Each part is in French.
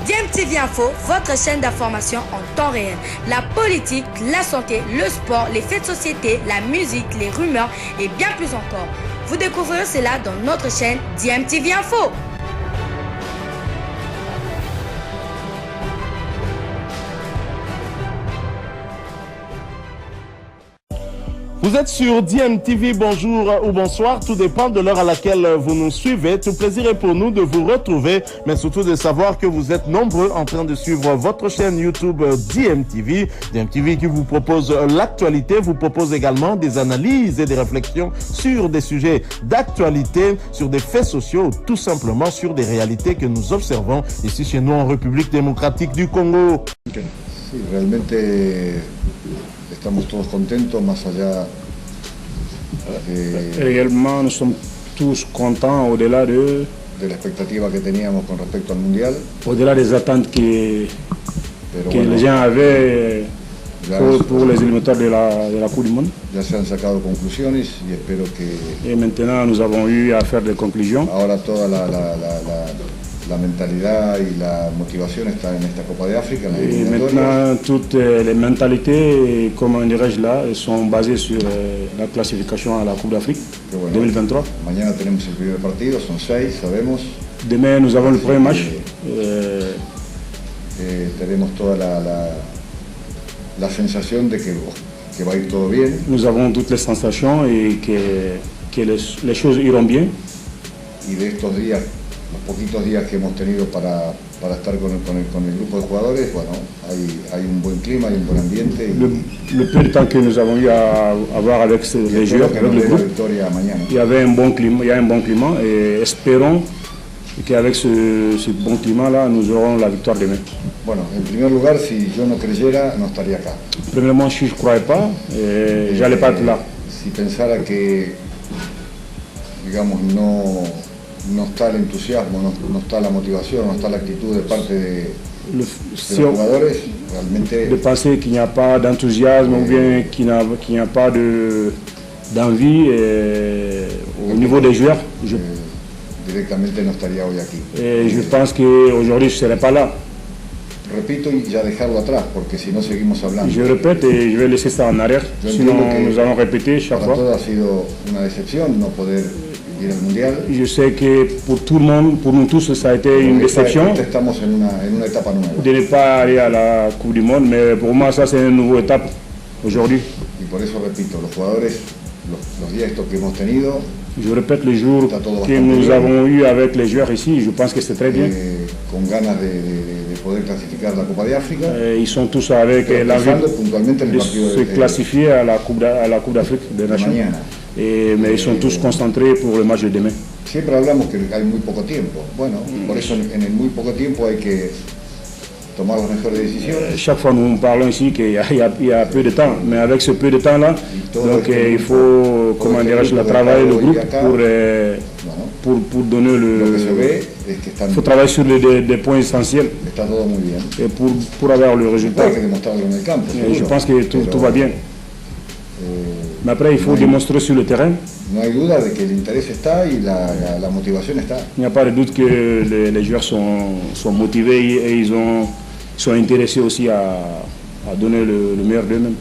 DMTV Info, votre chaîne d'information en temps réel. La politique, la santé, le sport, les faits de société, la musique, les rumeurs et bien plus encore. Vous découvrirez cela dans notre chaîne DMTV Info. Vous êtes sur DMTV, bonjour ou bonsoir, tout dépend de l'heure à laquelle vous nous suivez. Tout plaisir est pour nous de vous retrouver, mais surtout de savoir que vous êtes nombreux en train de suivre votre chaîne YouTube DMTV. DMTV qui vous propose l'actualité, vous propose également des analyses et des réflexions sur des sujets d'actualité, sur des faits sociaux, tout simplement sur des réalités que nous observons ici chez nous en République démocratique du Congo. Sí, realmente estamos todos contentos, más allá Réellement, nous sommes tous contents au-delà de la expectativa que teníamos con respecto al Mundial. Au-delà des attentes que les gens avaient pour les éliminatoires de la Coupe du Monde. Ya se han sacado conclusiones y espero que... Et maintenant, nous avons eu à faire des conclusions. Ahora toda la mentalidad y la motivación está en esta Copa de África. Et maintenant, toutes les mentalités, comment dirais-je là, sont basées sur la classification à la Coupe d'Afrique 2023. Mañana tenemos el primer partido, son 6, sabemos. Demain, nous avons le premier match. Tenemos toda la sensación de que va a ir todo bien. Nous avons toutes les sensations et que les choses iront bien. Y de estos días, los poquitos días que hemos tenido para estar con el grupo de jugadores, bueno, hay un buen clima, hay un buen ambiente. Le peu de temps que nous avons eu à avoir avec les joueurs, avec le groupe, il y avait un bon climat, il y a un bon climat et espérons qu'avec ce bon climat-là, nous aurons la victoire demain. Bueno, en primer lugar, si yo no creyera, no estaría acá. Premièrement, si je ne croyais pas, j'allais pas être là. Si pensara que, digamos, no está el entusiasmo, no está la motivación, no está la actitud de parte de los jugadores, realmente... De penser qu'il n'y a pas d'enthousiasme ou bien qu'il n'y a pas d'envie au niveau des joueurs. Directamente no estaría hoy aquí. Et je pense qu'aujourd'hui je ne serai pas là. Repito y ya dejarlo atrás, porque si no seguimos hablando. Je répète et je vais laisser ça en arrière, sinon nous allons répéter chaque fois. Para todos ha sido una decepción no poder ir al Mundial. Je sais que pour tout le monde, pour nous tous, ça a été une déception estamos en una etapa nueva. De ne pas aller à la Coupe du Monde, mais pour moi ça c'est une nouvelle étape aujourd'hui. Y por eso repito, los jugadores, los días estos que hemos tenido. Je répète les jours que nous avons eu avec les joueurs ici, je pense que c'est très bien. Con ganas de poder clasificar la Copa de África. Ils sont tous avec l'envie de se classifier à la Coupe d'Afrique des Nations. Mais ils sont tous concentrés pour le match de demain. Siempre hablamos que hay muy poco tiempo. Bueno, por eso en el muy poco tiempo hay que tomar las mejores decisiones. Chaque fois nous parlons ici qu'il y a peu de temps, mais avec ce peu de temps-là, donc il faut, comment dirais-je, travailler le groupe pour donner il faut travailler sur des points essentiels et pour avoir le résultat. Et je pense que tout va bien. Mais après, il faut démontrer sur le terrain. No hay duda de que el interés está y la motivación está. Il n'y a pas de doute que les joueurs sont motivés et ils sont intéressés aussi à donner le meilleur d'eux-mêmes.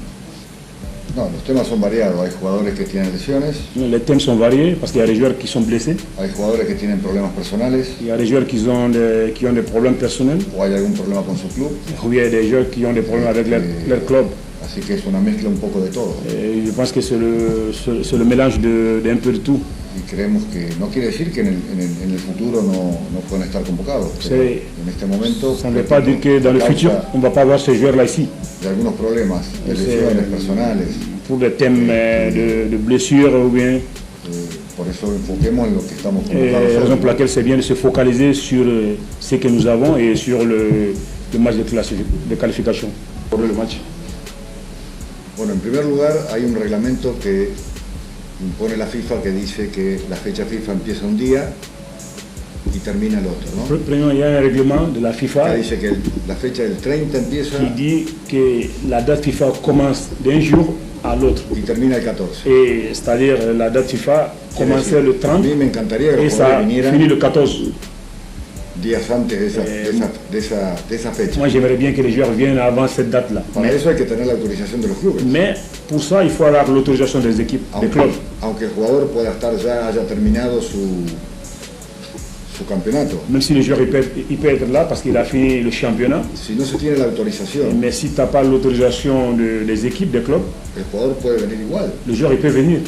No, los temas son variados. Hay jugadores que tienen lesiones. Les thèmes sont variés parce qu'il y a des joueurs qui sont blessés. Hay jugadores que tienen problemas personales. Il y a des joueurs qui ont des problèmes personnels. O hay algún problema con su club. Ou il y a des joueurs qui ont des problèmes avec leur club. Así que es una mezcla un poco de todo. Je pense que c'est le mélange d'un peu de tout. Y creemos que no quiere decir que en el futuro no puedan estar convocados. En este momento. Ça ne veut pas dire que dans le futur on ne va pas avoir ces joueurs-là ici. De algunos problemas, de lesiones personales. Pour des thèmes de blessures ou bien. Por eso enfoquemos en lo que estamos convocados. La raison pour laquelle c'est bien de se focaliser sur ce que nous avons et sur le match de qualification pour le match. Bueno, en primer lugar hay un reglamento que impone la FIFA que dice que la fecha FIFA empieza un día y termina el otro, ¿no? Primero, il y a un règlement de la FIFA que dice que la fecha del 30 empieza qui dit que la date FIFA commence d'un jour à l'autre. Y termina el 14. C'est-à-dire la date FIFA commençait le 30 a mí me encantaría que et ça finit le 14. días antes de esa fecha. Moi, j'aimerais bien que les joueurs viennent avant cette date-là. Para eso hay que tener la autorización de los clubes. Mais pour ça, il faut avoir l'autorisation des équipes, des clubs. Aunque el jugador pueda estar haya terminado su campeonato. Même si le joueur il peut être là parce qu'il a fini le championnat. Si no se tiene la autorización. Mais si tu n'as pas l'autorisation des équipes, des clubs, el jugador puede venir igual. Le joueur il peut venir.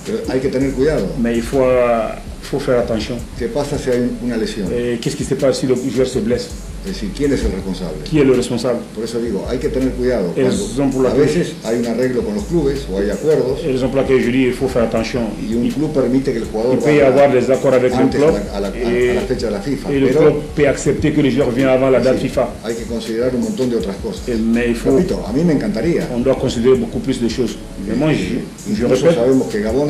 Pero hay que tener cuidado. Mais il faut faire attention. ¿Qué pasa si hay una lesión? Qu'est-ce qui se passe si le joueur se blesse? Es decir, ¿quién es el responsable? Qui est le responsable? Por eso digo, hay que tener cuidado. A veces hay un arreglo con los clubes o hay acuerdos. Et raison pour laquelle je dis il faut faire attention. Y un club permite que el jugador il peut y avoir des accords avec le club a la fecha de la FIFA. Et le club peut accepter que les joueurs viennent avant la date FIFA. Hay que considerar un montón de otras cosas. Mais il faut. Repito, a mí me encantaría. On doit considérer beaucoup plus de choses. Mais moi, je répète. Sabemos que Gabon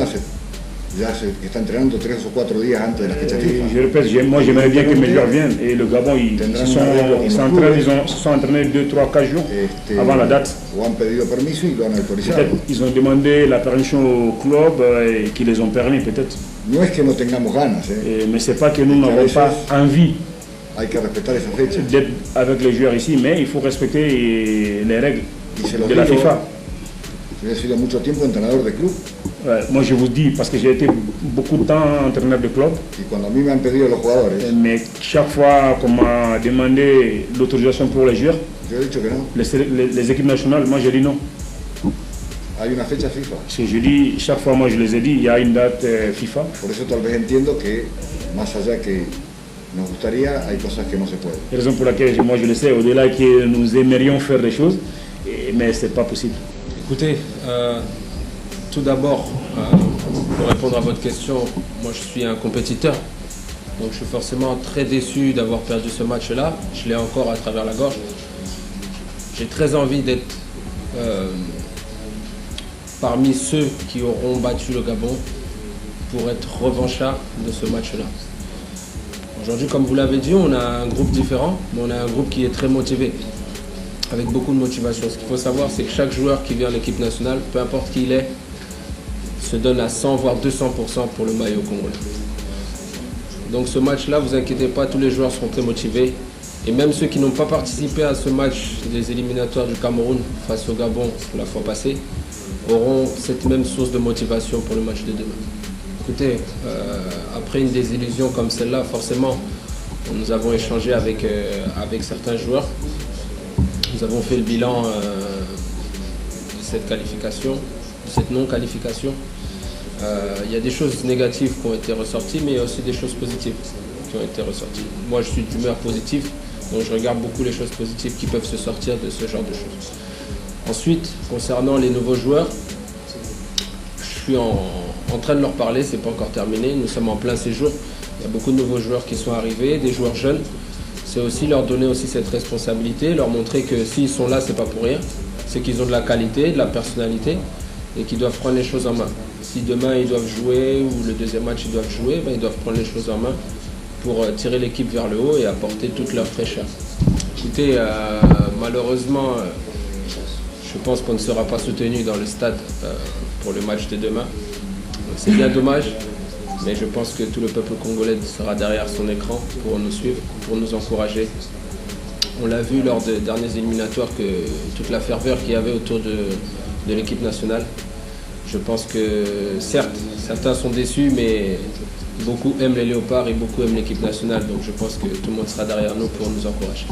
ya se está entrenando 3 o 4 días antes de la fecha FIFA. Je répète, moi j'aimerais bien que mes joueurs viennent. Et le Gabon, ils se sont entraînés 2, 3, 4 jours avant la date. O han pedido permiso y lo han autorizado. Ils ont demandé la permission au club et qui les ont permis peut-être. No es que no tengamos ganas, mais c'est pas que nous n'avons pas envie. Hay que respetar esa fecha. D'être avec les joueurs ici, mais il faut respecter les règles de la FIFA. Yo he sido mucho tiempo entrenador de club. Moi je vous dis, parce que j'ai été beaucoup de temps entraîneur de club. Y cuando a mí me han pedido los jugadores. Mais chaque fois qu'on m'a demandé l'autorisation pour les joueurs, yo he dicho que no. Les équipes nationales, moi j'ai dit non. Hay una fecha FIFA. Si je dis, chaque fois moi je les ai dit, il y a une date FIFA. Por eso tal vez entiendo que más allá que nos gustaría, hay cosas que no se pueden. La raison pour laquelle moi je le sais, au-delà que nous aimerions faire des choses, mais c'est pas possible. Écoutez, tout d'abord, pour répondre à votre question, moi je suis un compétiteur, donc je suis forcément très déçu d'avoir perdu ce match-là. Je l'ai encore à travers la gorge. J'ai très envie d'être parmi ceux qui auront battu le Gabon pour être revanchard de ce match-là. Aujourd'hui, comme vous l'avez dit, on a un groupe différent, mais on a un groupe qui est très motivé, avec beaucoup de motivation. Ce qu'il faut savoir, c'est que chaque joueur qui vient à l'équipe nationale, peu importe qui il est, se donne à 100 voire 200% pour le maillot congolais. Donc ce match-là, vous inquiétez pas, tous les joueurs seront très motivés. Et même ceux qui n'ont pas participé à ce match des éliminatoires du Cameroun face au Gabon la fois passée, auront cette même source de motivation pour le match de demain. Écoutez, après une désillusion comme celle-là, forcément, nous avons échangé avec certains joueurs. Nous avons fait le bilan de cette qualification, de cette non-qualification. Il y a des choses négatives qui ont été ressorties, mais il y a aussi des choses positives qui ont été ressorties. Moi, je suis d'humeur positive, donc je regarde beaucoup les choses positives qui peuvent se sortir de ce genre de choses. Ensuite, concernant les nouveaux joueurs, je suis en train de leur parler, c'est pas encore terminé, nous sommes en plein séjour. Il y a beaucoup de nouveaux joueurs qui sont arrivés, des joueurs jeunes. C'est aussi leur donner aussi cette responsabilité, leur montrer que s'ils sont là, c'est pas pour rien. C'est qu'ils ont de la qualité, de la personnalité et qu'ils doivent prendre les choses en main. Si demain ils doivent jouer ou le deuxième match ils doivent jouer, ben, ils doivent prendre les choses en main pour tirer l'équipe vers le haut et apporter toute leur fraîcheur. Écoutez, malheureusement, je pense qu'on ne sera pas soutenu dans le stade pour le match de demain. C'est bien dommage. Mais je pense que tout le peuple congolais sera derrière son écran pour nous suivre, pour nous encourager. On l'a vu lors des derniers éliminatoires que toute la ferveur qu'il y avait autour de l'équipe nationale. Je pense que certes, certains sont déçus, mais beaucoup aiment les Léopards et beaucoup aiment l'équipe nationale. Donc je pense que tout le monde sera derrière nous pour nous encourager.